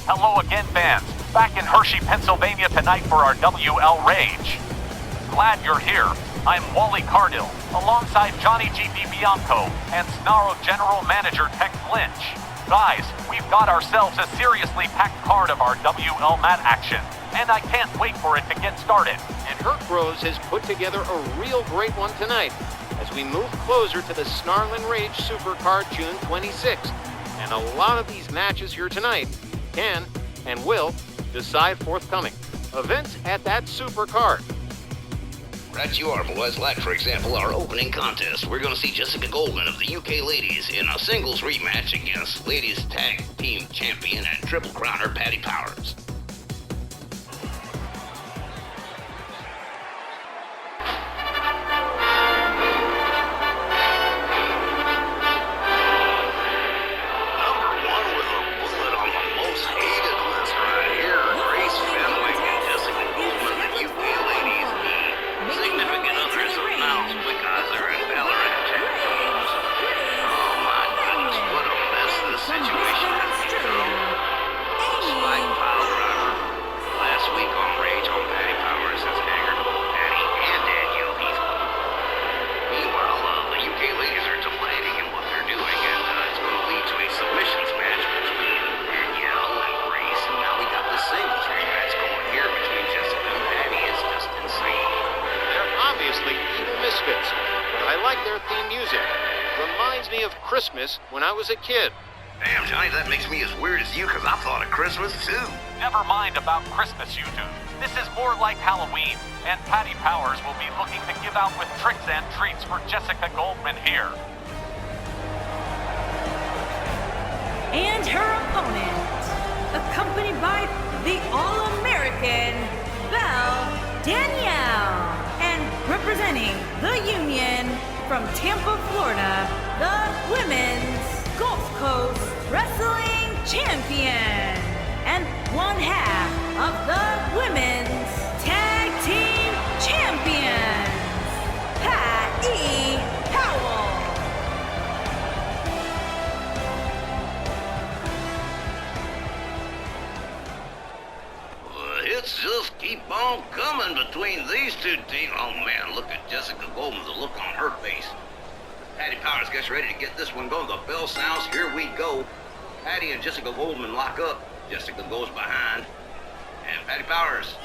Hello again, fans. Back in Hershey, Pennsylvania tonight for our WL Rage. Glad you're here. I'm Wally Cardill, alongside Johnny G. DiBianco and Snarl General Manager Tex Lynch. Guys, we've got ourselves a seriously packed card of our WL mat action, and I can't wait for it to get started. And Herc Bros has put together a real great one tonight as we move closer to the Snarlin' Rage Supercard June 26th. And a lot of these matches here tonight can and will decide forthcoming events at that Supercard. Right you are, boys. Like, for example, our opening contest. We're going to see Jessica Goldman of the UK Ladies in a singles rematch against Ladies Tag Team Champion and Triple Crowner Patti Powers. Number one with a bullet on the most hated list right here, Grace Fenwick and Jessica Goldman, the UK Ladies. Significant others of Niles Wickheiser and Valerie Teams. Oh my goodness, what a mess this situation has become. Spike pile driver. Last week on Rage on Patti Powers has angered both Patti and Danielle Heathcote. Meanwhile, the UK ladies are delighting in what they're doing, and it's going to lead to a submissions match between Danielle and Grace. And now we got the singles rematch going here between Jessica and Patti. It's just insane. They're obviously evil misfits, but I like their theme music. Reminds me of Christmas when I was a kid. Damn, Johnny, that makes me as weird as you, because I thought of Christmas, too. Never mind about Christmas, you two. This is more like Halloween, and Patti Powers will be looking to give out with tricks and treats for Jessica Goldman here. And her opponent, accompanied by the All-American Belle Danielle, and representing the Union from Tampa, Florida, the Women's Gulf Coast Wrestling Champion, and one half of the Women's Tag Team Champions, Patti Powell. Hits just keep on coming between these two teams. Oh man, look at Jessica Goldman, the look on her face. Patti Powers gets ready to get this one going. The bell sounds, here we go. Patti and Jessica Goldman lock up. Jessica goes behind. And Patti Powers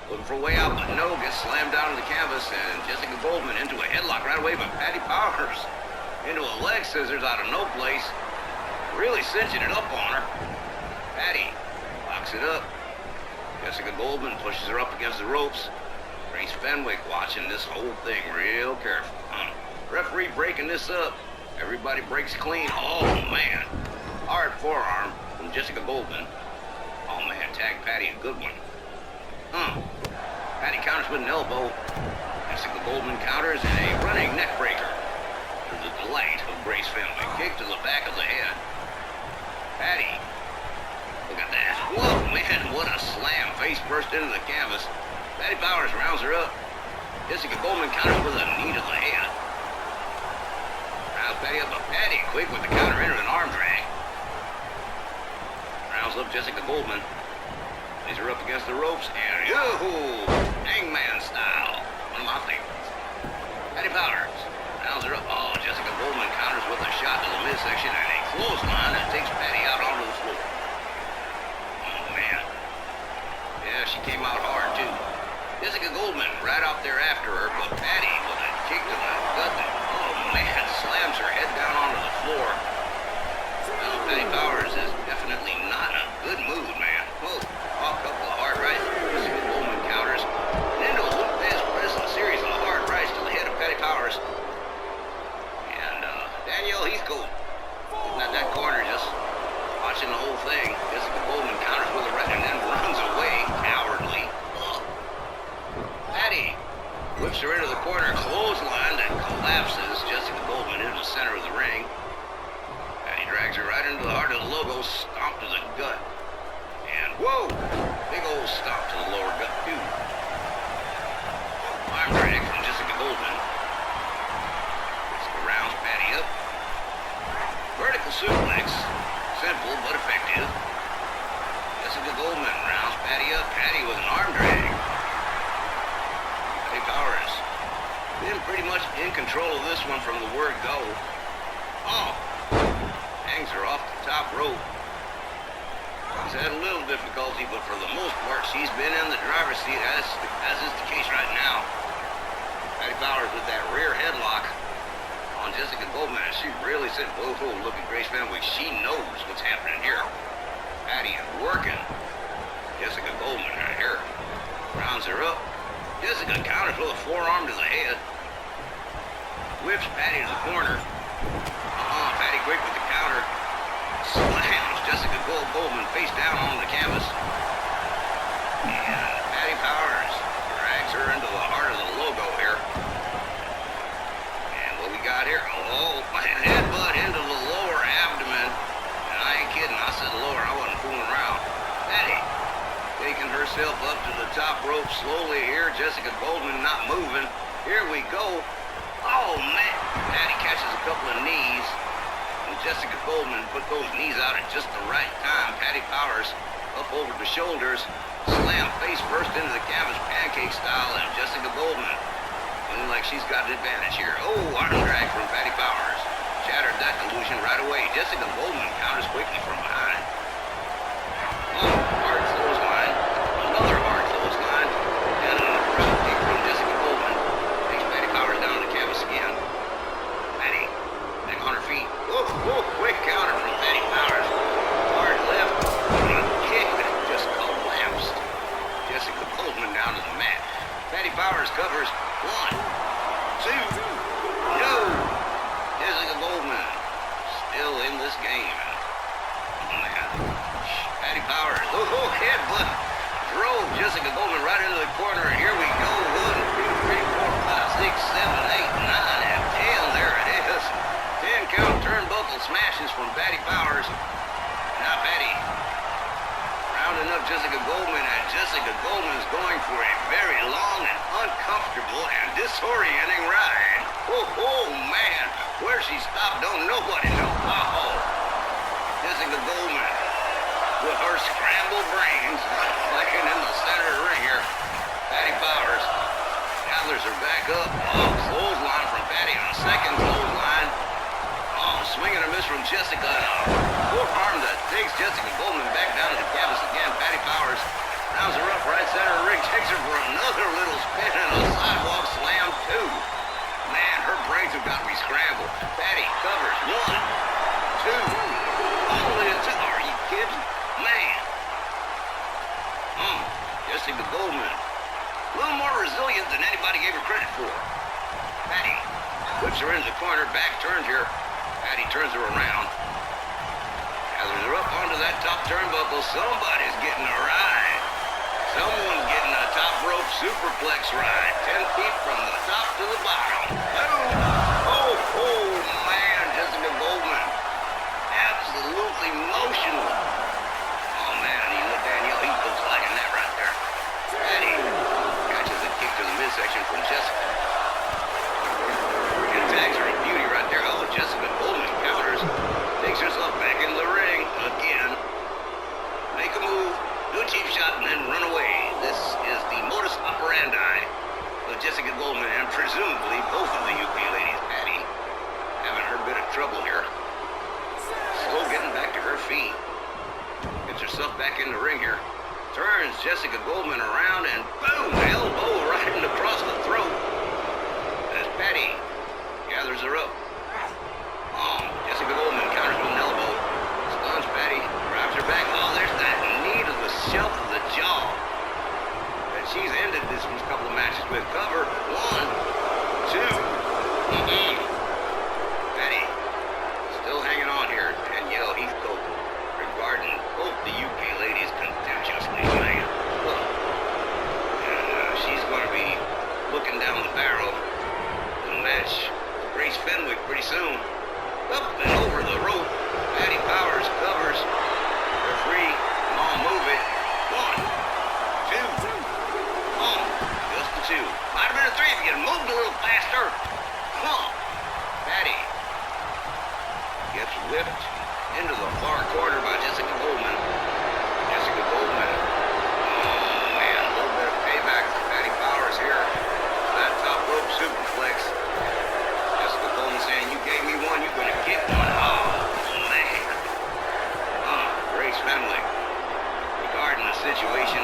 looking for a way out, but no, gets slammed down to the canvas. And Jessica Goldman into a headlock right away, but Patti Powers into a leg scissors out of no place. Really cinching it up on her. Patti locks it up. Jessica Goldman pushes her up against the ropes. Grace Fenwick watching this whole thing real careful. Referee breaking this up. Everybody breaks clean. Oh, man. Hard forearm from Jessica Goldman. Oh, man. Tag Patti a good one. Patti counters with an elbow. Jessica Goldman counters and a running neck breaker. To the delight of Grace Fenwick. Kick to the back of the head. Patti. Look at that. Whoa, man. What a slam. Face first into the canvas. Patti Powers rounds her up. Jessica Goldman counters with a knee to the head. Rounds Patti up, but Patti quick with the counter into an arm drag. Rounds up Jessica Goldman. Lays her up against the ropes, and yoo-hoo! Hangman style. One of my favorites. Patti Powers rounds her up. Oh, Jessica Goldman counters with a shot to the midsection and a clothesline that takes Patti out onto the floor. Oh, man. Yeah, she came out hard, too. Jessica Goldman right out there after her, but Patti with a kick to the gut that, oh man, slams her head down onto the floor. Well, Patti Powers is definitely not in a good mood, man. Whoa, a couple of hard rights. Jessica Goldman counters. And into a Lopez prison series of hard rights to the head of Patti Powers. And Danielle Heathcote sitting at that corner just watching the whole thing. Jessica Goldman counters with a right and then runs away, cowardly. Patti whips her into the corner, clothesline that collapses Jessica Goldman into the center of the ring. Patti drags her right into the heart of the logo, stomp to the gut. And whoa, big old stomp to the lower gut too. Arm drag from Jessica Goldman. Jessica rounds Patti up. Vertical suplex, simple but effective. Jessica Goldman rounds Patti up. Patti with an arm drag. Patti Powers been pretty much in control of this one from the word go. Oh, hangs her off the top rope. She's had a little difficulty, but for the most part, she's been in the driver's seat, as is the case right now. Patti Powers with that rear headlock on Jessica Goldman. She really said, whoa, look at Grace Fenwick. She knows what's happening here. Patti is working Jessica Goldman right here. Rounds her up. Jessica counters with a forearm to the head. Whips Patti to the corner. Patti quick with the counter. Slams Jessica Goldman face down on the canvas. And Patti Powers drags her into the heart of the logo here. And what we got here? Oh, my headbutt into the lower abdomen. And I ain't kidding, I said lower, I wasn't fooling around. Patti taking herself up to the top rope slowly here. Jessica Goldman not moving. Here we go. Oh, man. Patti catches a couple of knees. And Jessica Goldman put those knees out at just the right time. Patti Powers up over the shoulders. Slam face first into the canvas, pancake style, and Jessica Goldman looking like she's got an advantage here. Oh, arm drag from Patti Powers. Shattered that illusion right away. Jessica Goldman counters quickly from behind. Oh, hard clothesline. Another hard clothesline. And another drop kick from Jessica Goldman. Takes Patti Powers down to the canvas again. Patti back on her feet. Whoa, quick counter from Patti Powers. Hard left. Kick that just collapsed Jessica Goldman down to the mat. Patti Powers covers. 1, 2, no. Jessica Goldman still in this game. Oh, man. Patti Powers. Oh, headbutt. Drove Jessica Goldman right into the corner. And here we go. 1, 2, 3, 4, 5, 6, 7, 8, 9, and 10. There it is. 10 count turnbuckle smashes from Patti Powers. Now Patti rounding up Jessica Goldman, and Jessica Goldman's going for a very long and uncomfortable and disorienting ride. Oh, man. Where she stopped, don't nobody know. Oh, Jessica Goldman with her scrambled brains flicking in the center of the ring here. Patti Powers gathers her back up. Oh, clothesline from Patti on a second clothesline. Oh, swing and a miss from Jessica. And a forearm that takes Jessica Goldman back down to the canvas again. Patti Powers rounds her up right center of the ring, takes her for another little spin and a sidewalk slam too. Man, her brains have got to be scrambled. Patti covers 1, 2, only a 2. Are you kidding? Man. Jessica Goldman, a little more resilient than anybody gave her credit for. Patti whips her into the corner, back turned here. Patti turns her around. Gathers her up onto that top turnbuckle. Somebody's getting a ride. Someone's getting a top rope superplex ride. 10 feet from the top to the bottom. Oh, man, Jessica Goldman. Absolutely motionless. Oh, man, and even Danielle Heathcote's liking that right there. Patti catches a kick to the midsection from Jessica. And tags her in beauty right there. Oh, Jessica Goldman counters. Takes herself back in the ring again. Make a move, do a cheap shot, and then run away. This is the modus operandi of Jessica Goldman and presumably both of the UK ladies. Patti having her bit of trouble here. Slow getting back to her feet. Gets herself back in the ring here. Turns Jessica Goldman around and boom! Elbow right across the throat. As Patti gathers her up. Jessica Goldman counters with an elbow. Stuns Patti, drives her back. Oh, there's that knee to the shelf of the jaw that she's ended this couple of matches with. Cover. 1, 2. Patti still hanging on here. Danielle Heathcote regarding both the UK ladies contemptuously. Man, look. And she's going to be looking down the barrel of the match. Grace Fenwick pretty soon. Up and over the rope. Patti Powers covers. Referee, come on, move it. 1, 2. Just the 2. Might have been a 3 if you had moved a little faster. Come on. Patti gets whipped into the far corner by Jessica Goldman. Jessica Goldman Grace Fenwick, regarding the situation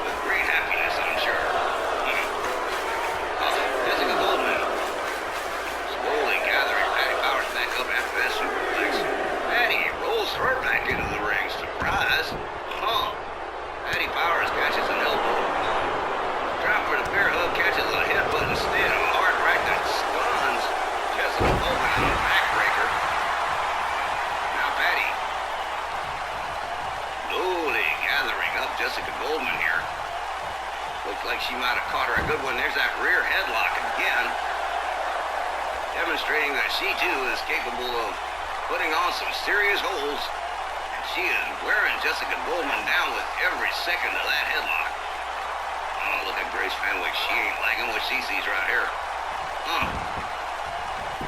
with great happiness, I'm sure. Jessica Goldman, slowly gathering Patti Powers back up after that superplex. Patti rolls her back into the ring. Surprise! Patti Powers catches an elbow. Drop for the bear hug, catches a headbutt instead. A hard right that stuns Jessica Goldman on a backbreaker. Now Patti, slowly gathering up Jessica Goldman here. Looks like she might have caught her a good one. There's that rear headlock again. Demonstrating that she too is capable of putting on some serious holds. And she is wearing Jessica Goldman down with every second of that headlock. Oh, look at Grace Fenwick. She ain't liking what she sees right here.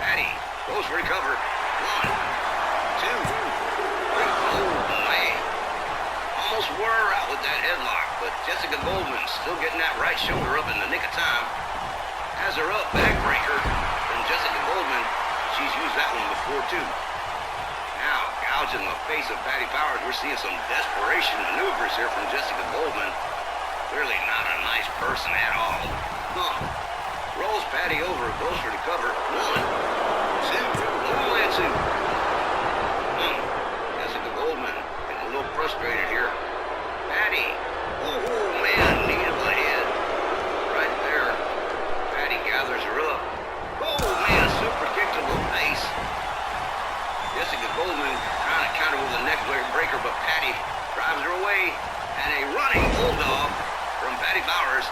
Patti goes for the cover. 1, 2, 3. Oh, man. Almost wore her out with that headlock, but Jessica Goldman still getting that right shoulder up in the nick of time. Has her up, backbreaker from Jessica Goldman. She's used that one before, too. Now, gouging the face of Patti Powers, we're seeing some desperation maneuvers here from Jessica Goldman. Clearly not a nice person at all. Rolls Patti over, goes for the cover. 1, 2, only a 2. Jessica Goldman getting a little frustrated here. Patti, oh man, knee to the head. Right there. Patti gathers her up. Oh man, super kick to the face. Jessica Goldman trying to counter with a neck breaker, but Patti drives her away. And a running bulldog from Patti Powers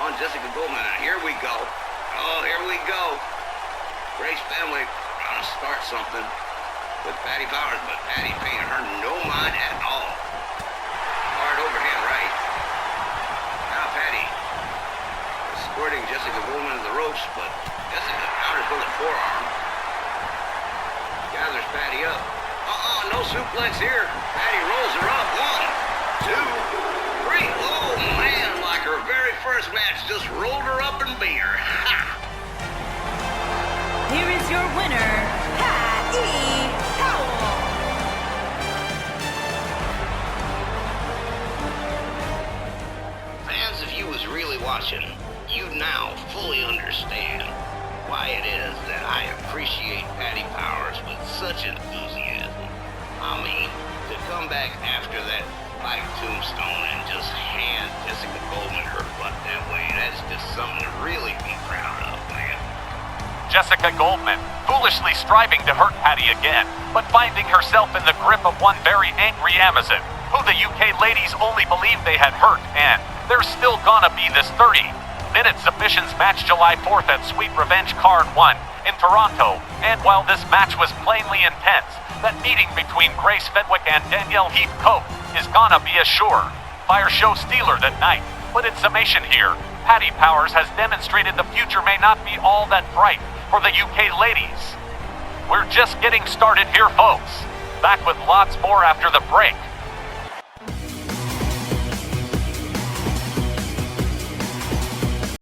on Jessica Goldman. And here we go. Oh, here we go. Grace Fenwick trying to start something with Patti Powers, but Patti paying her no mind at all. Hard overhand right. Now Patti escorting Jessica Goldman to the ropes, but Jessica counters with a forearm. Gathers Patti up. No suplex here. Patti rolls her up. 1, 2, 3. Oh man, like her very first match, just rolled her up and beat her. Ha! Here is your winner, Patti Powers. Fans, if you was really watching, you now fully understand why it is that I appreciate Patti Powers with such enthusiasm. I mean, to come back after that like tombstone and just hand Jessica Goldman her butt that way, that's just something to really be proud of, man. Jessica Goldman, foolishly striving to hurt Patti again, but finding herself in the grip of one very angry Amazon, who the UK ladies only believed they had hurt, and there's still gonna be this 30-minute submissions match July 4th at Sweet Revenge Card 1 in Toronto. And while this match was plainly intense, that meeting between Grace Fenwick and Danielle Heathcote is gonna be a sure fire show stealer that night. But in summation here, Patti Powers has demonstrated the future may not be all that bright for the UK ladies. We're just getting started here, folks. Back with lots more after the break.